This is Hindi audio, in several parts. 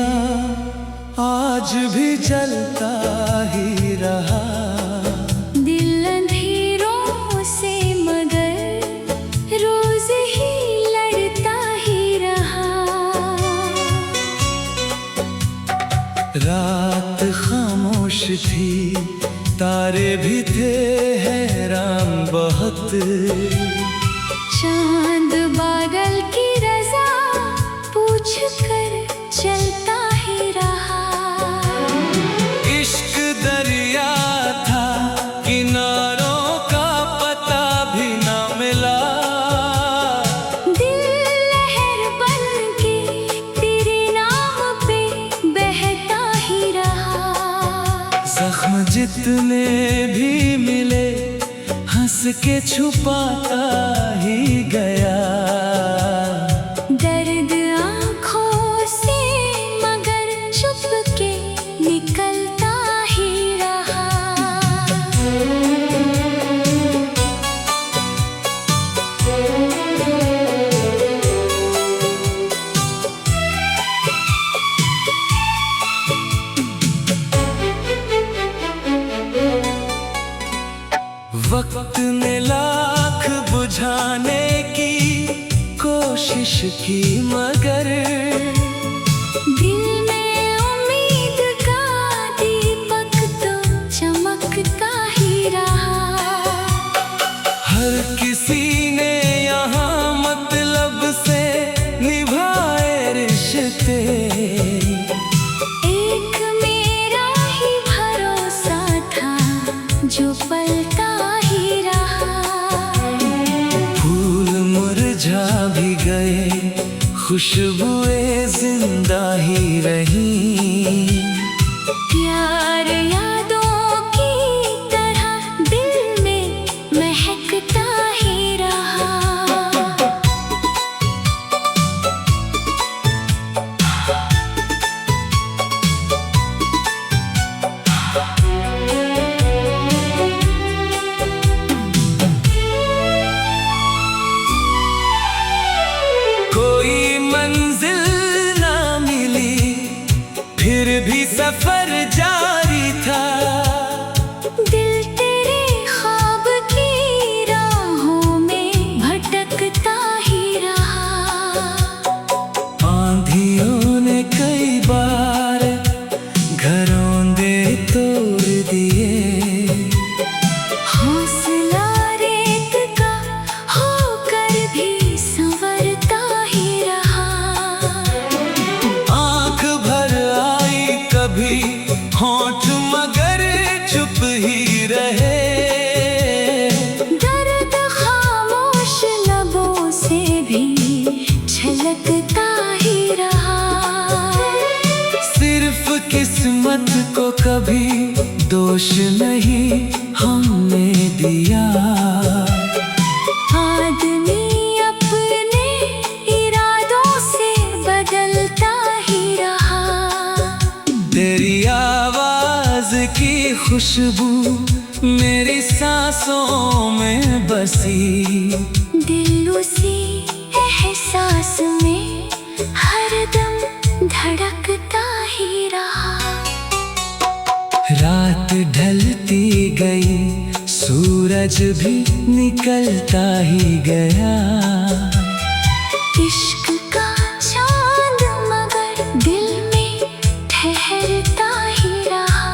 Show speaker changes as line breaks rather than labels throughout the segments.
दिया आज भी जलता ही रहा।
दिल अंधेरों से मगर रोज ही लड़ता ही रहा।
रात खामोश थी, तारे भी थे हैरान बहुत।
चांद बादल की रजा पूछ कर चलता ही रहा।
इश्क दरिया था, किनारों का पता भी ना मिला।
दिल लहर बन के तेरे नाम पे बहता ही रहा।
जख्म जितने भी मिले हंस के छुपाता ही गया।
दर्द आँखों से मगर छुप के निकलता ही रहा।
वक्त ने लाख बुझाने की कोशिश की मगर
दिल में उम्मीद का दीपक तो चमकता ही रहा।
हर किसी ने यहाँ मतलब से निभाए रिश्ते।
एक मेरा ही भरोसा था जो पलता ही रहा।
फूल मुरझा भी गए, खुशबुएं जिंदा ही रही।
प्यार यादों की तरह दिल में महकता ही रहा।
कोई मंजिल ना मिली, फिर भी सफर जारी था।
दिल तेरे ख्वाब की राहों में भटकता ही रहा।
आंधियों ने कई बार घरौंदे तोड़ दिए।
हौसला रेत का होकर भी संवरता ही रहा।
आंख भर आई कभी होंठ मगर चुप ही रहे।
दर्द खामोश लबों से भी छलकता ही रहा।
सिर्फ किस्मत को कभी दोष नहीं हमने दिया।
आदमी अपने इरादों से बदलता ही रहा।
तेरी आवाज की खुशबू मेरी सांसों में बसी।
दिल उसी एहसास में हरदम धड़कता ही रहा।
रात ढलती गई, सूरज भी निकलता ही गया।
इश्क का चांद मगर दिल में ठहरता ही रहा।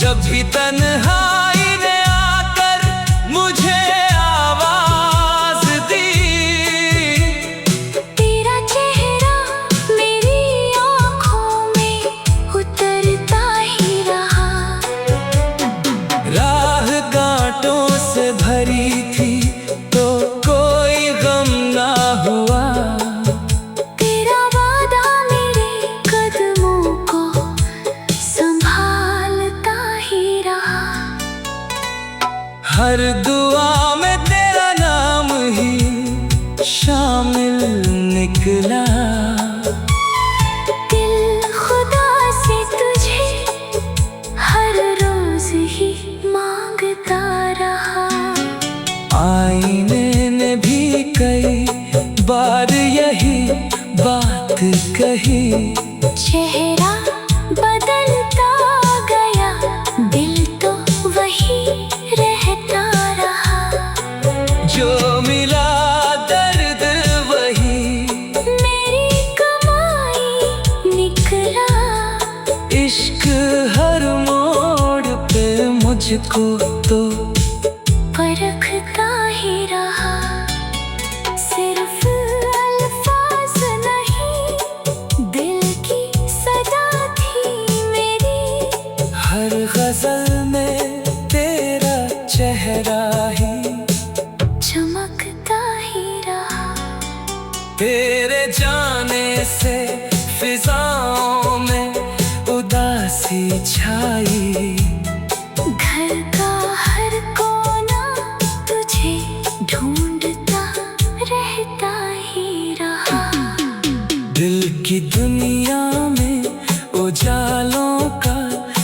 जब भी तन्हाई ने आकर मुझे आवाज दी,
तेरा चेहरा मेरी आँखों में उतरता ही रहा।
राह कांटों से भरी थी तो कोई गम ना हुआ।
तेरा वादा मेरे कदमों को संभालता ही रहा।
हर दुआ में तेरा नाम ही शामिल निकला।
दिल खुदा से तुझे हर रोज ही मांगता रहा।
आईने ने भी कई बार यही बात कही।
चेहरा बदलता गया, दिल तो वही रहता रहा।
जो मिला दर्द वही
मेरी कमाई निकला।
इश्क हर मोड़ पे मुझको तो
परखता ही रहा। सिर्फ अल्फाज नहीं, दिल की सदा थी मेरी।
हर गजल में तेरा चेहरा ही
चमकता ही रहा।
तेरे जाने से फिजाओं में उदासी छाई।
घर का हर कोना तुझे ढूंढता रहता ही रहा।
दिल की दुनिया में उजालों का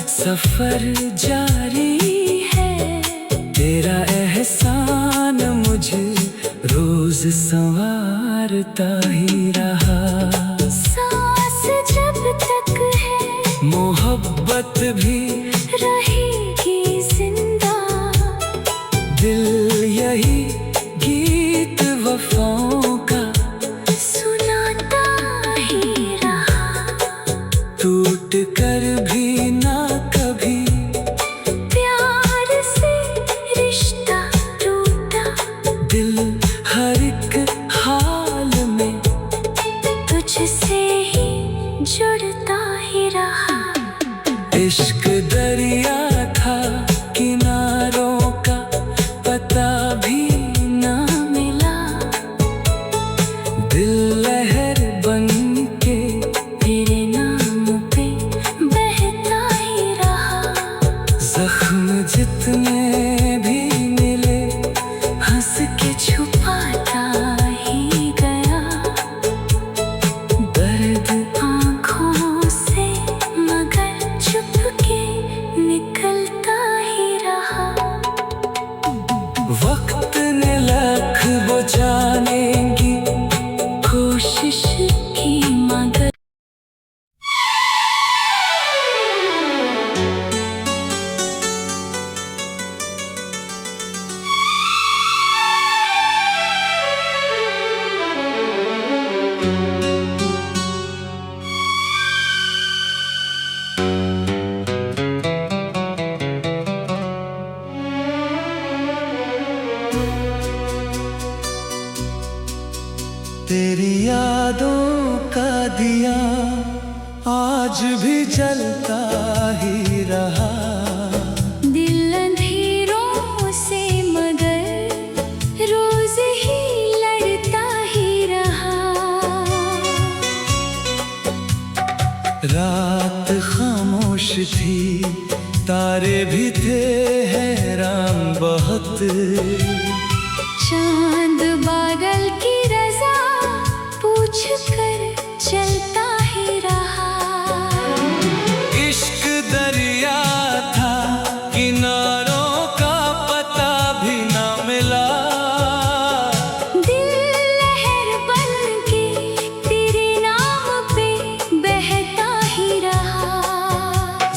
सफर जारी है। तेरा एहसान मुझे रोज संवारता ही रहा।
सांस जब तक है
मोहब्बत भी
रहेगी जिंदा।
दिल यही गीत वफाओं का
सुनाता ही रहा।
टूट कर भी ना कभी
प्यार से रिश्ता टूटा।
दिल हर एक हाल में
तुझसे ही जुड़ता ही रहा।
इश्क दरिया था किनारों का पता भी ना मिला। दिल लहर बन के
तेरे नाम पे बहता ही रहा।
जख्म जितने भी मिले हंस के
छुपाता ही गया।
दर्द
आँखों से मगर चुपके निकलता ही रहा।
वक्त ने लाख बुझाने की
कोशिश की मगर
तेरी यादों का दिया आज भी जलता ही रहा।
दिल अंधेरों से मगर रोज ही लड़ता ही रहा।
रात खामोश थी, तारे भी थे हैरान बहुत।
चांद बादल की रजा पूछ कर चलता ही रहा।
इश्क दरिया था किनारों का पता भी ना मिला।
दिल लहर बन के तेरे नाम पे बहता ही रहा।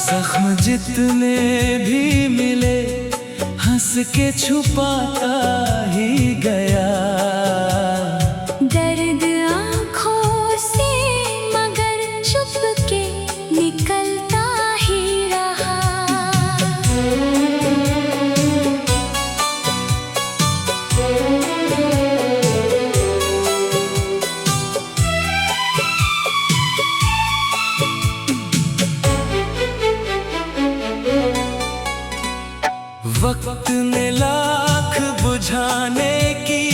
जख्म जितने भी मिले हंस के छुपाता ही गया।
दर्द आँखों से मगर चुपके निकलता ही रहा।
वक्त ने लाख बुझाने की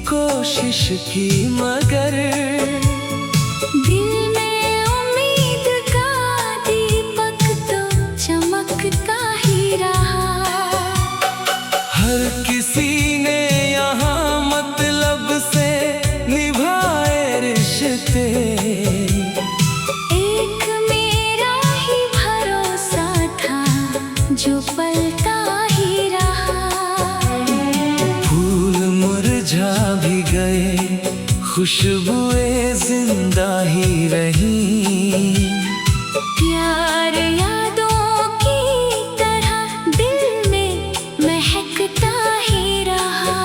कोशिश की मगर
दिल में उम्मीद का दीपक तो चमकता ही रहा।
हर किसी ने यहाँ मतलब से निभाए रिश्ते।
एक मेरा ही भरोसा था जो पलता ही रहा।
फूल मुरझा भी गए, खुशबुएं जिंदा ही रही।
प्यार यादों की तरह दिल में महकता ही रहा।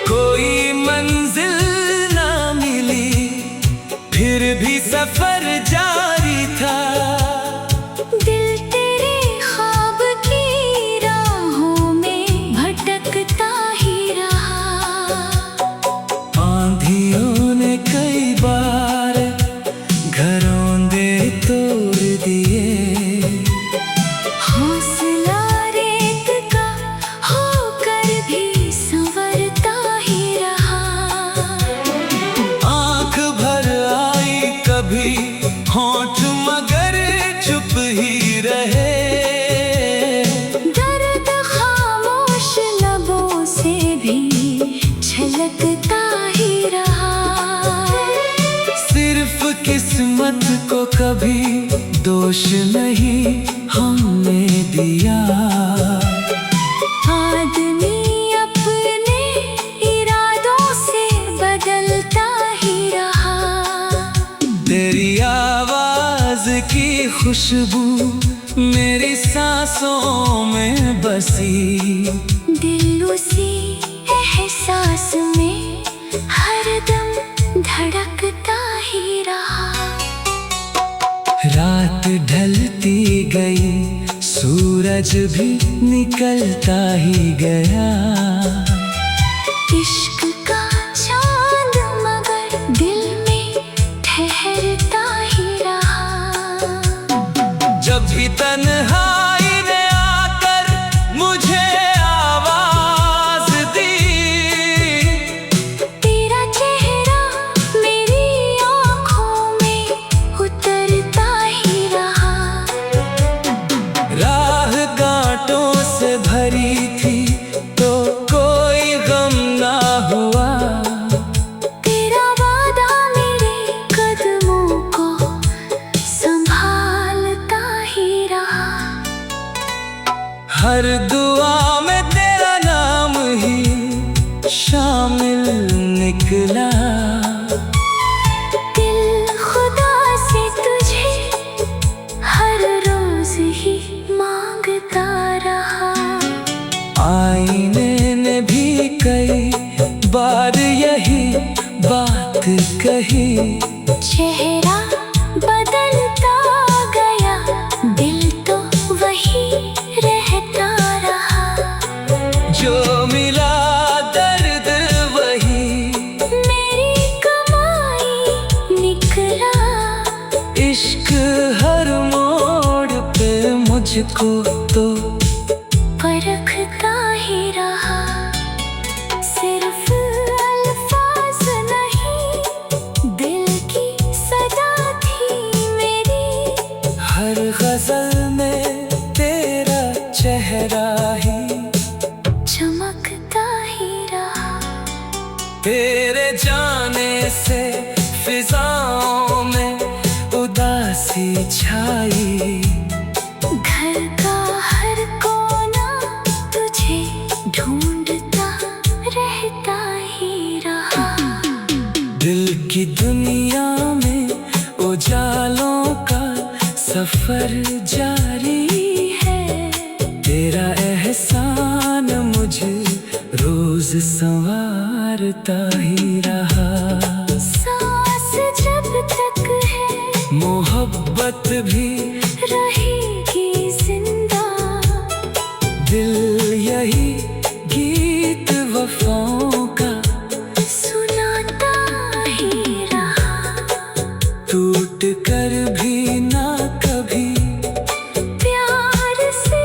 कोई मंजिल ना मिली, फिर भी सफर जारी था।
दिल तेरे ख्वाब की राहों में भटकता ही रहा।
आंधियों ने कई बार घरौंदे तोड़ दिए।
हौसला रेत का होकर भी संवरता ही रहा।
आंख भर आई कभी होंठ मगर चुप ही रहे।
दर्द खामोश लबों से भी छलकता ही रहा।
सिर्फ किस्मत को कभी दोष नहीं हमने दिया।
आदमी अपने इरादों से बदलता ही रहा।
तेरी आवाज की खुशबू मेरी सांसों में बसी।
दिल उसी एहसास में हरदम धड़कता ही रहा।
रात ढलती गई, सूरज भी निकलता ही गया।
इश्क का चांद मगर दिल में ठहरता ही रहा।
जब भी तन्हाई ने आकर मुझे आवाज दी,
तेरा चेहरा मेरी आँखों में उतरता ही रहा।
राह कांटों से भरी थी तो कोई गम ना हुआ।
तेरा वादा मेरे कदमों को संभालता ही रहा।
हर दुआ में तेरा नाम ही शामिल निकला।
दिल खुदा से तुझे हर रोज ही मांगता रहा।
आईने ने भी कई बार यही बात कही।
चेहरा बदलता गया, दिल तो वही रहता रहा।
जो मिला दर्द वही
मेरी कमाई निकला।
इश्क हर मोड़ पे मुझको तो
परखता ही रहा। सिर्फ अल्फाज नहीं, दिल की सदा थी मेरी।
हर गजल में तेरा चेहरा ही
चमकता ही रहा।
तेरे जाने से फिजाओं में उदासी छाई।
घर का हर कोना तुझे ढूंढता रहता ही रहा।
दिल की दुनिया में उजालों का सफर जारी है। तेरा एहसान मुझे रोज संवारता ही रहा।
सांस जब तक है
मोहब्बत भी
रहेगी जिंदा।
दिल यही गीत वफाओं का
सुनाता ही रहा।
टूट कर भी ना कभी
प्यार से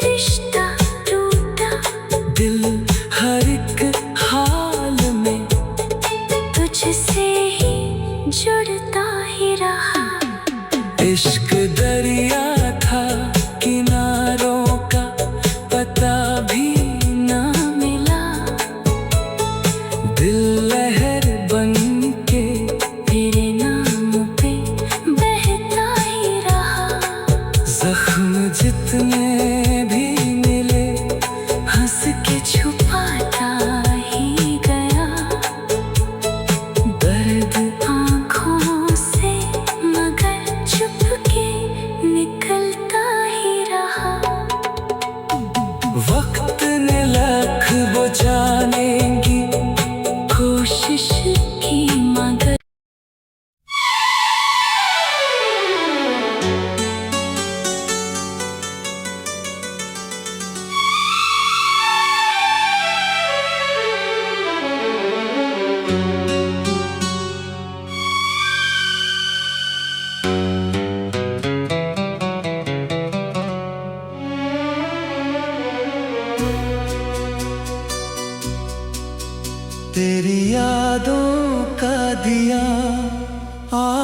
रिश्ता टूटा।
दिल हर एक हाल में
तुझसे ही जुड़ता ही रहा।
इश्क दरिया था किनारों का पता भी ना मिला। दिल लहर बन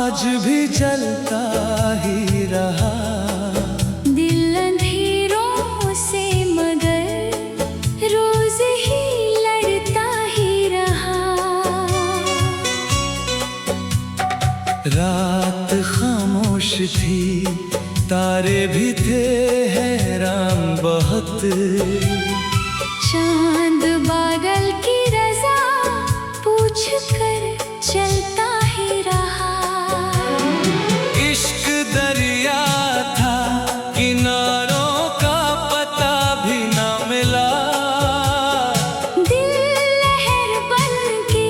आज भी चलता ही रहा।
दिल अंधेरों से मगर रोज ही लड़ता ही रहा।
रात खामोश थी, तारे भी थे हैरान बहुत।
चांद बादल की रजा पूछ कर चलता ही रहा।
इश्क दरिया था, किनारों का पता भी ना मिला।
दिल लहर बन के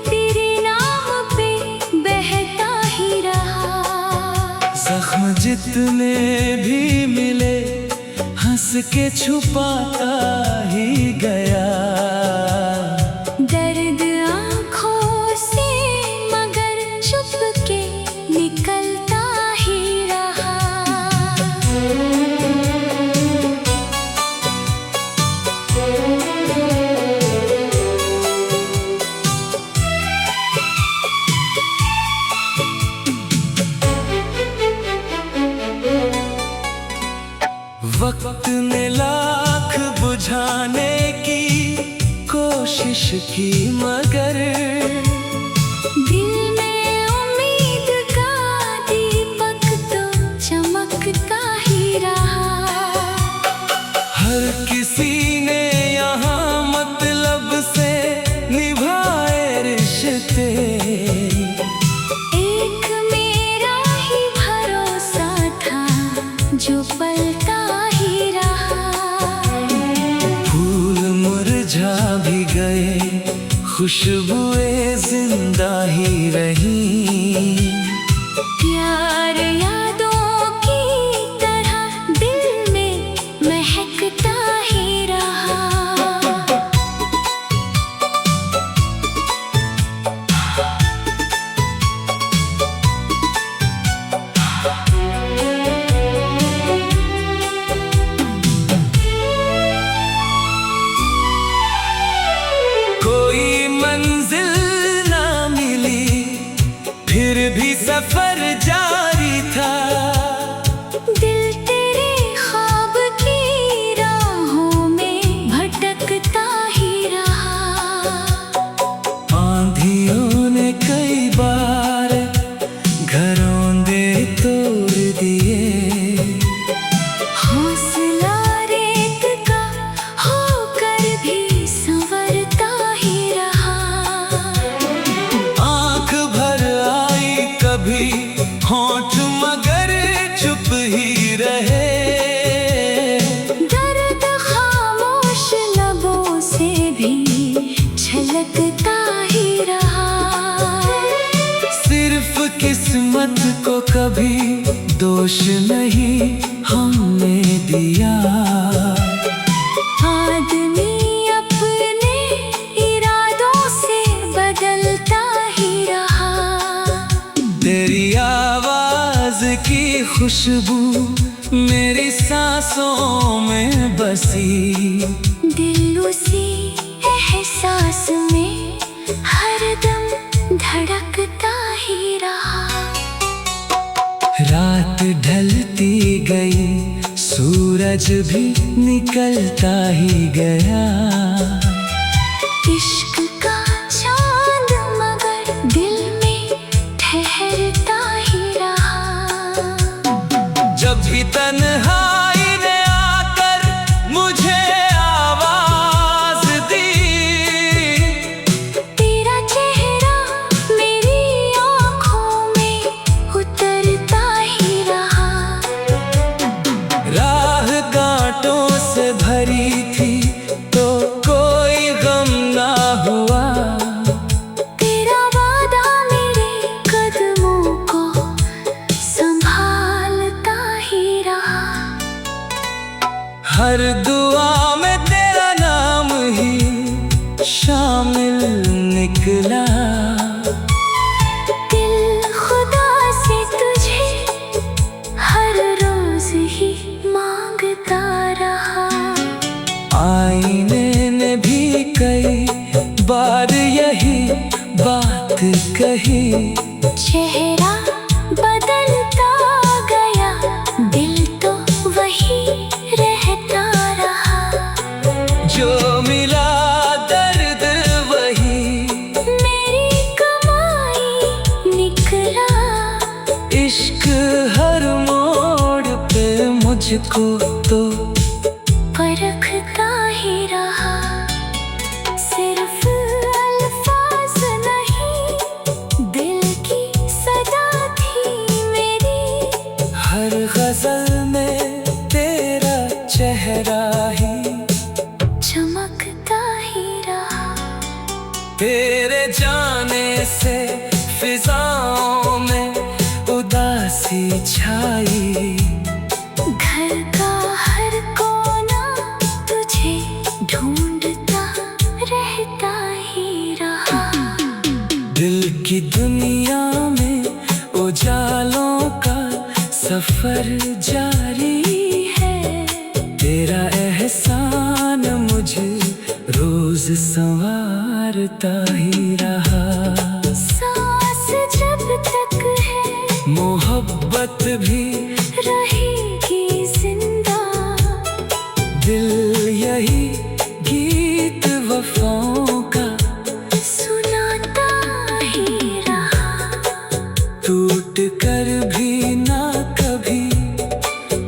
तेरे नाम पे बहता ही रहा।
जख्म जितने भी मिले हंस के छुपाता ही गया।
दर्द आँखों से मगर छुप के निकलता ही रहा।
वक्त ने लाख बुझाने की कोशिश की, मगर
दिल में उम्मीद का दीपक तो चमकता ही रहा।
हर किसी ने यहाँ मतलब से निभाए रिश्ते।
एक मेरा ही भरोसा था जो पलता ही रहा।
फूल मुरझा भी गए, खुशबुएं जिंदा ही रही।
प्यार यादों की तरह दिल में महकता ही रहा।
कोई मंजिल ना मिली, फिर भी सफर जारी था।
दिल तेरे ख्वाब की राहों में भटकता ही रहा।
आंधियों ने कई बार घरौंदे तोड़ दिए।
हौसला रेत का होकर भी संवरता ही रहा।
आंख भर आई कभी होंठ, मगर चुप ही रहे।
दर्द खामोश लबों से भी छलकता ही रहा।
सिर्फ किस्मत को कभी दोष नहीं हमने दिया।
आदमी अपने इरादों से बदलता ही रहा।
तेरी आवाज की खुशबू मेरी सांसों में बसी।
दिल उसी एहसास में हरदम धड़कता ही रहा।
रात ढलती गई, सूरज भी निकलता ही गया।
इश्क का चांद मगर दिल में ठहरता ही रहा।
जब भी तन्हाई ने आकर मुझे आवाज दी,
तेरा चेहरा मेरी आँखों में उतरता ही रहा।
राह कांटों से भरी थी तो कोई गम ना हुआ।
तेरा वादा मेरे कदमों को संभालता ही रहा।
हर दुआ में तेरा नाम ही शामिल निकला।
दिल खुदा से तुझे हर रोज ही मांगता रहा।
आईने ने भी कई बार यही बात कही।
चेहरा बदलता गया, दिल तो वही रहता रहा।
जो मिला दर्द वही
मेरी कमाई निकला।
इश्क हर मोड़ पे मुझको तो
परखता ही रहा। सिर्फ अल्फाज नहीं, दिल की सदा थी मेरी।
हर गजल में तेरा चेहरा ही
चमकता ही रहा।
तेरे जाने से फिजाओं में उदासी छाई।
घर का हर कोना तुझे ढूंढता रहता ही रहा।
दिल की दुनिया में उजालों का सफर जारी है। तेरा एहसान मुझे रोज संवारता ही रहा।
सांस जब तक है
मोहब्बत भी
रहेगी जिंदा।
दिल यही गीत वफाओं का
सुनाता ही रहा।
टूट कर भी ना कभी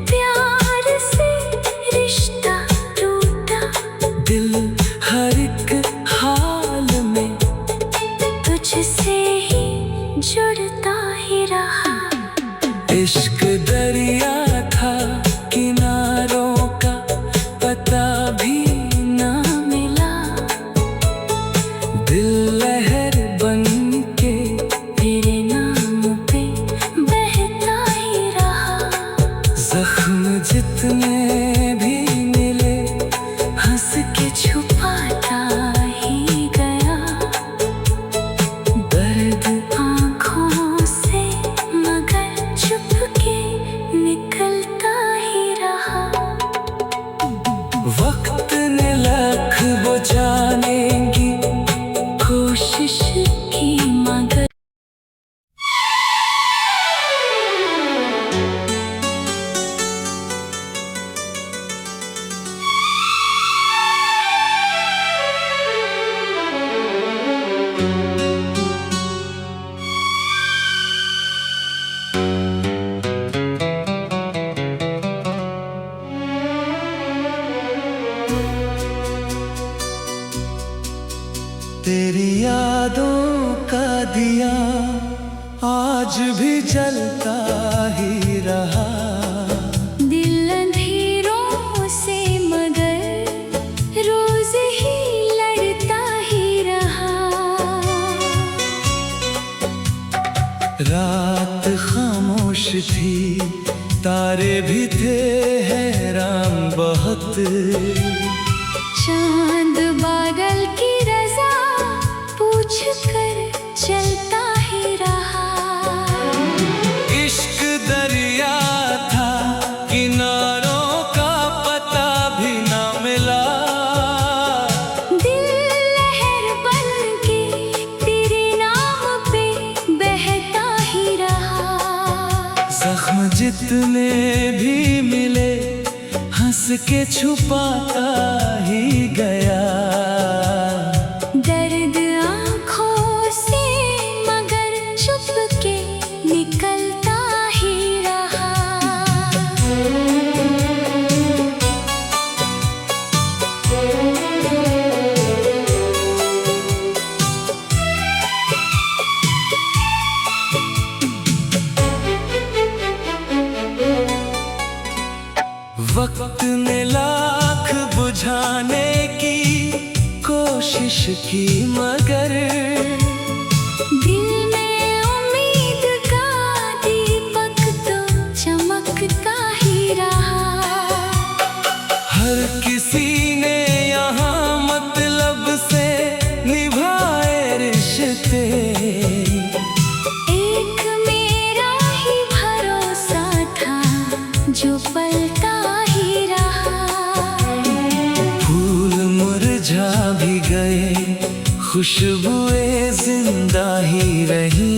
प्यार से रिश्ता टूटा।
दिल हर एक हाल में
तुझसे ही जुड़ता ही रहा।
इश्क दरिया था, किनारों का पता भी ना मिला। दिल लहर बन के
तेरे नाम पे बहता ही रहा।
जख्म जितने भी मिले
हंस के छुपाता ही गया।
दर्द
आँखों से मगर चुपके निकलता ही रहा।
वक्त ने लाख बुझाने की
कोशिश की मगर
तेरी यादों का दिया आज भी जलता ही रहा।
दिल अंधेरों से मगर रोज ही लड़ता ही रहा।
रात खामोश थी, तारे भी थे हैरान बहुत।
चांद बादल की रजा पूछ कर चलता ही रहा।
इश्क दरिया था, किनारों का पता भी ना मिला।
दिल लहर बन के तेरे नाम पे बहता ही रहा।
जख्म जितने भी मिले हंस के छुपाता ही गया।
दर्द आँखों से मगर चुपके निकलता ही रहा।
वक्त ने लाख बुझाने की कोशिश की मगर
दिल में उम्मीद का दीपक तो चमकता ही रहा।
हर किसी ने यहाँ मतलब से निभाए रिश्ते।
एक मेरा ही भरोसा था जो पलता ही रहा।
फूल मुरझा भी गए, खुशबुएं जिंदा ही रही।